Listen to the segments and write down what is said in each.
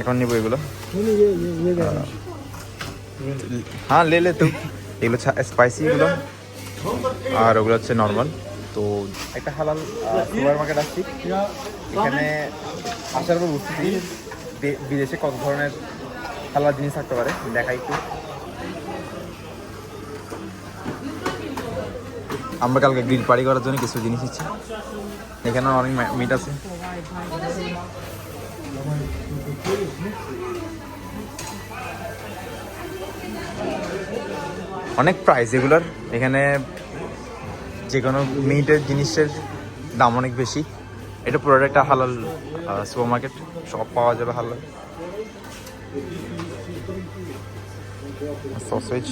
এখন নিবো এগুলো। হ্যাঁ লে লে তো এগুলো স্পাইসি এগুলো, আর ওগুলো হচ্ছে নর্মাল। তো একটা হালাল সুপার মার্কেট আসছি, এখানে আসার পর বুঝতেছি বিদেশে কত ধরনের হালাল জিনিস থাকতে পারে। দেখাই একটু। আমরা কালকে গ্রিল পার্টি করার জন্য কিছু জিনিস নিচ্ছি। এখানে অনেক মিট আছে। অনেক প্রাইস এগুলোর। এখানে যে কোনো মিটের জিনিসের দাম অনেক বেশি। এটা পুরোটা একটা হালাল সুপার মার্কেট, সব পাওয়া যাবে হালাল। সসেজ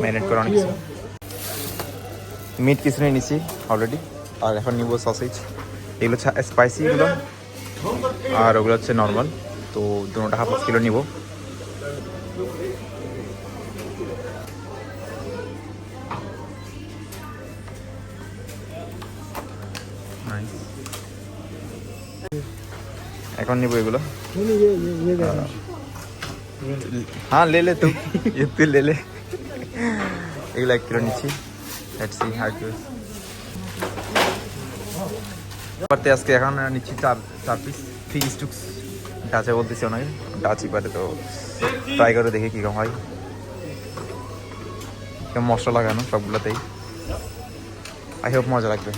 ম্যারিনেট করে অনেক কিছু। মিট কিছু নিয়ে নিচ্ছি অলরেডি, আর এখন নিবো সসেজ। এগুলো স্পাইসি এগুলো, আর ওগুলো হচ্ছে নর্মাল। তো দুটোটা হাফ কিলো নিব। এখন নিবো এগুলো। হ্যাঁ লে লে তো তুই লে লে। এগুলো 1 কিলো নিচ্ছি। আজকে এখন নিচ্ছি 4 পিস ফিশ টুকস। ডাচে বলতেছি ওনাকে, ডাচি পারে তো ট্রাই করে দেখি কীরকম হয়। মশলা লাগানো সবগুলোতেই, আই হোপ মজা লাগবে।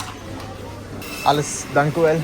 আলেস দাঙ্কুয়েল।